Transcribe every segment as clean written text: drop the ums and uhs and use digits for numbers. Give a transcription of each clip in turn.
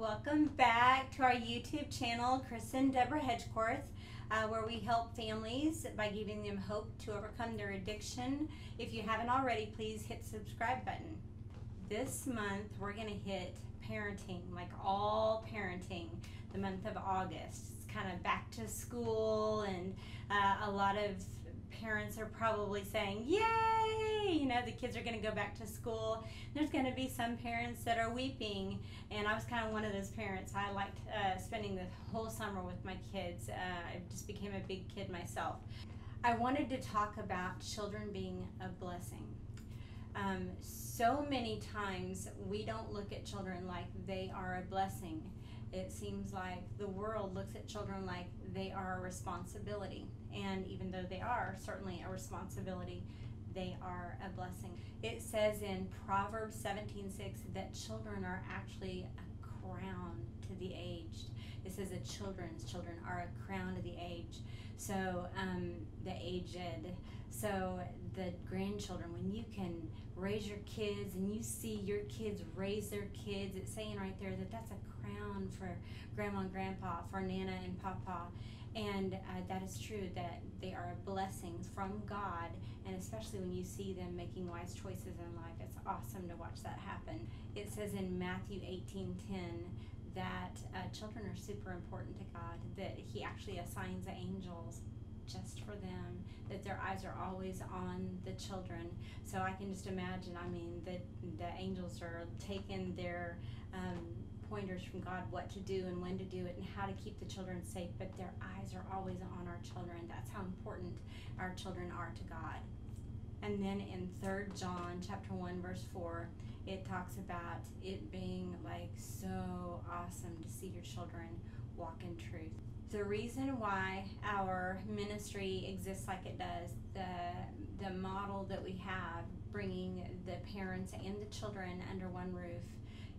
Welcome back to our YouTube channel, Chris and Deborah Hedgeworth, where we help families by giving them hope to overcome their addiction. If you haven't already, please hit the subscribe button. This month we're going to hit parenting, like all parenting, the month of August. It's kind of back to school, and a lot of parents are probably saying, yay, you know, the kids are going to go back to school. There's going to be some parents that are weeping, and I was kind of one of those parents. I liked spending the whole summer with my kids. I just became a big kid myself. I wanted to talk about children being a blessing. So many times we don't look at children like they are a blessing. It seems like the world looks at children like they are a responsibility. And even though they are certainly a responsibility, they are a blessing. It says in Proverbs 17:6 that children are actually a crown to the aged. It says that children are a crown to the aged. So the aged. So the grandchildren, when you can raise your kids and you see your kids raise their kids, it's saying right there that that's a crown for grandma and grandpa, for Nana and Papa. And that is true, that they are a blessing from God, and especially when you see them making wise choices in life. It's awesome to watch that happen. It says in Matthew 18:10 that children are super important to God, that He actually assigns angels just for them, that their eyes are always on the children. So I can just imagine, I mean, the angels are taking their pointers from God, what to do and when to do it and how to keep the children safe, but their eyes are always on our children. That's how important our children are to God. And then in 3 John chapter 1 verse 4, it talks about it being like so awesome to see your children walk in truth. The reason why our ministry exists like it does, the model that we have, bringing the parents and the children under one roof,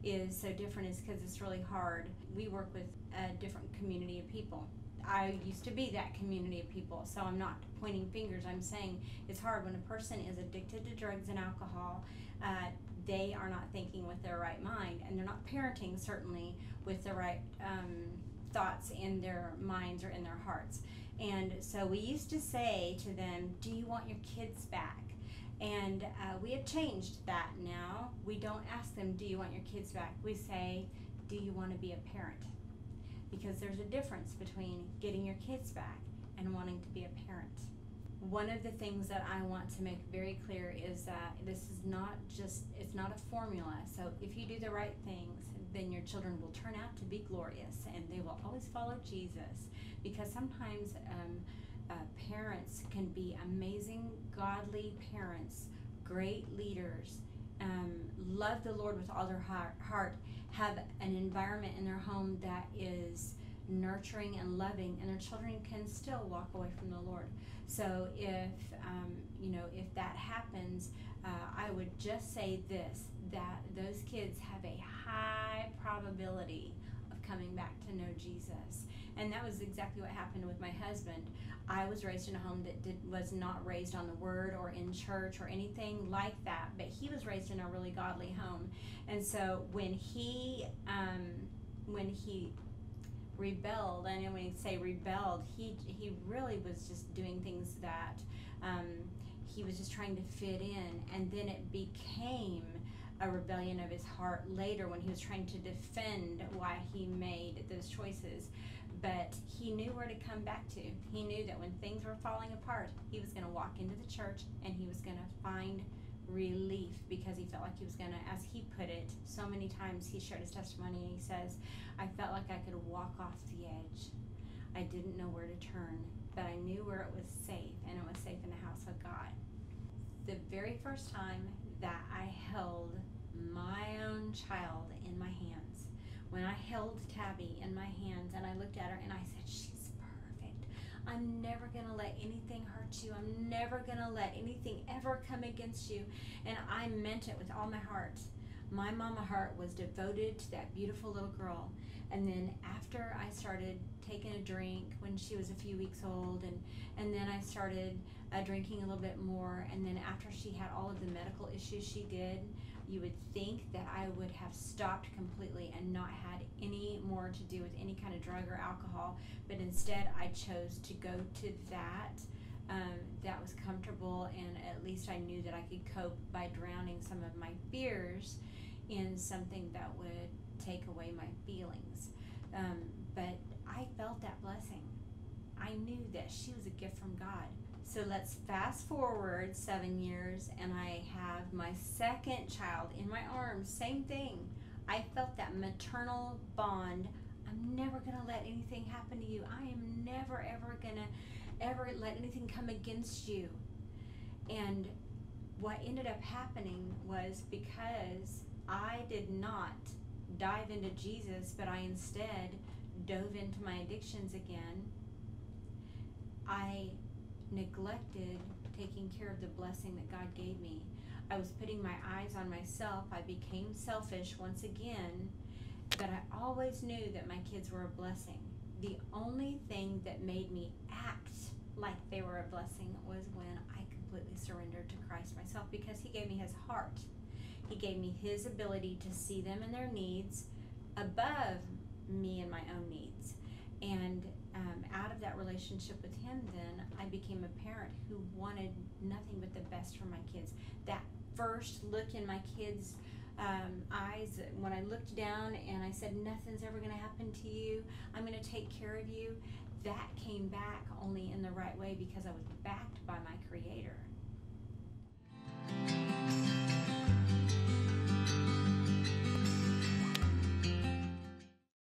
is so different, is because it's really hard. We work with a different community of people. I used to be that community of people, so I'm not pointing fingers. I'm saying it's hard when a person is addicted to drugs and alcohol. They are not thinking with their right mind, and they're not parenting certainly with the right thoughts in their minds or in their hearts. And so we used to say to them, do you want your kids back? And we have changed that now. We don't ask them, do you want your kids back? We say, do you want to be a parent? Because there's a difference between getting your kids back and wanting to be a parent. One of the things that I want to make very clear is that this is not just, it's not a formula. So if you do the right things, then your children will turn out to be glorious, and they will always follow Jesus. Because sometimes parents can be amazing, godly parents, great leaders, love the Lord with all their heart, have an environment in their home that is nurturing and loving, and their children can still walk away from the Lord. So if if that happens, I would just say this, that those kids have a high probability of coming back to know Jesus. And that was exactly what happened with my husband. I was raised in a home that was not raised on the Word or in church or anything like that, but he was raised in a really godly home. And so when he rebelled, and when we say rebelled, he really was just doing things that he was just trying to fit in, and then it became a rebellion of his heart later when he was trying to defend why he made those choices. But he knew where to come back to. He knew that when things were falling apart, he was going to walk into the church and he was going to find relief, because he felt like he was going to, as he put it, so many times he shared his testimony, and he says, I felt like I could walk off the edge. I didn't know where to turn, but I knew where it was safe, and it was safe in the house of God. The very first time that I held my own child in my hands, when I held Tabby in my hands and I looked at her and I said, she's perfect. I'm never going to let anything hurt you. I'm never going to let anything ever come against you. And I meant it with all my heart. My mama heart was devoted to that beautiful little girl. And then after I started taking a drink when she was a few weeks old, and then I started drinking a little bit more, and then after she had all of the medical issues she did, You would think that I would have stopped completely and not had any more to do with any kind of drug or alcohol, but instead I chose to go to that. That was comfortable, and at least I knew that I could cope by drowning some of my fears in something that would take away my feelings. But I felt that blessing. I knew that she was a gift from God. So let's fast forward 7 years, and I have my second child in my arms. Same thing. I felt that maternal bond. I'm never going to let anything happen to you. I am never, ever going to ever let anything come against you. And what ended up happening was, because I did not dive into Jesus, but I instead dove into my addictions again, I neglected taking care of the blessing that God gave me. I was putting my eyes on myself. I became selfish once again, but I always knew that my kids were a blessing. The only thing that made me act like they were a blessing was when I completely surrendered to Christ myself, because He gave me His heart. He gave me His ability to see them and their needs above me and my own needs. And out of that relationship with Him, then I became a parent who wanted nothing but the best for my kids. That first look in my kids' eyes, when I looked down and I said, nothing's ever going to happen to you, I'm going to take care of you, that came back only in the right way, because I was backed by my Creator.